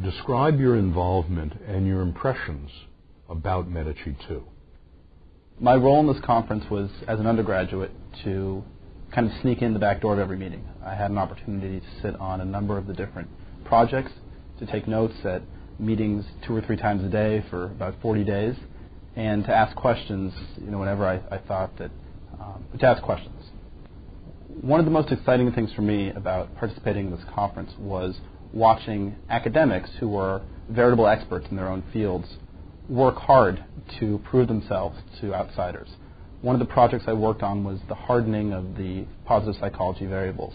Describe your involvement and your impressions about Medici II. My role in this conference was, as an undergraduate, to kind of sneak in the back door of every meeting. I had an opportunity to sit on a number of the different projects, to take notes at meetings 2 or 3 times a day for about 40 days, and to ask questions, whenever I thought that, to ask questions. One of the most exciting things for me about participating in this conference was watching academics who were veritable experts in their own fields work hard to prove themselves to outsiders. One of the projects I worked on was the hardening of the positive psychology variables.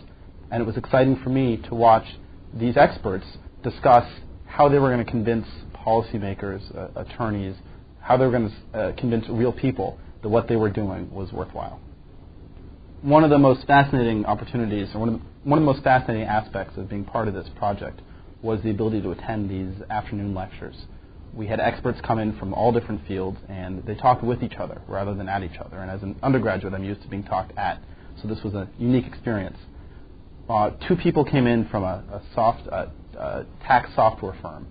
And it was exciting for me to watch these experts discuss how they were going to convince policymakers, attorneys, how they were going to convince real people that what they were doing was worthwhile. One of the most fascinating opportunities, or one of the most fascinating aspects of being part of this project was the ability to attend these afternoon lectures. We had experts come in from all different fields, and they talked with each other rather than at each other. And as an undergraduate, I'm used to being talked at, so this was a unique experience. 2 people came in from a tax software firm,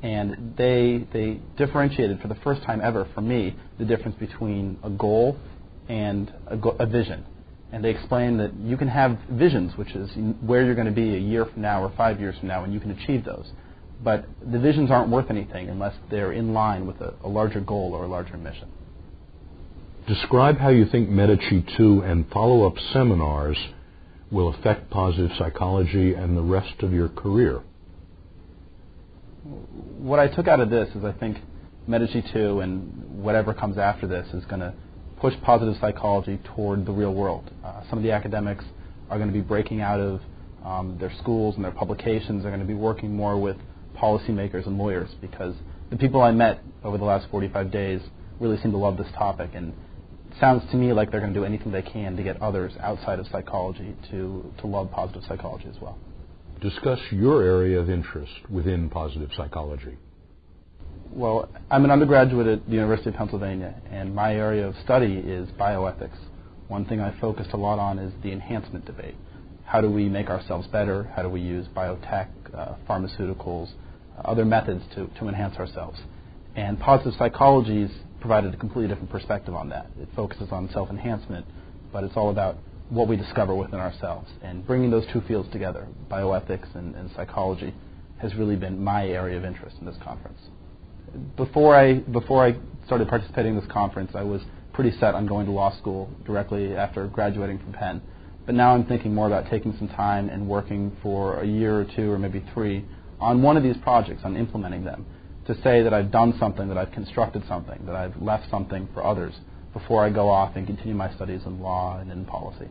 and they differentiated for the first time ever for me the difference between a goal and a vision. And they explained that you can have visions, which is where you're going to be a year from now or 5 years from now, and you can achieve those. But the visions aren't worth anything unless they're in line with a larger goal or a larger mission. Describe how you think Medici II and follow-up seminars will affect positive psychology and the rest of your career. What I took out of this is I think Medici II and whatever comes after this is going to push positive psychology toward the real world. Some of the academics are going to be breaking out of their schools and their publications. They're going to be working more with policymakers and lawyers, because the people I met over the last 45 days really seem to love this topic, and it sounds to me like they're going to do anything they can to get others outside of psychology to love positive psychology as well. Discuss your area of interest within positive psychology. Well, I'm an undergraduate at the University of Pennsylvania, and my area of study is bioethics. One thing I focused a lot on is the enhancement debate. How do we make ourselves better? How do we use biotech, pharmaceuticals, other methods to enhance ourselves? And positive psychology's provided a completely different perspective on that. It focuses on self-enhancement, but it's all about what we discover within ourselves. And bringing those 2 fields together, bioethics and psychology, has really been my area of interest in this conference. Before I started participating in this conference, I was pretty set on going to law school directly after graduating from Penn. But now I'm thinking more about taking some time and working for a year or 2 or maybe 3 on one of these projects, on implementing them, to say that I've done something, that I've constructed something, that I've left something for others before I go off and continue my studies in law and in policy.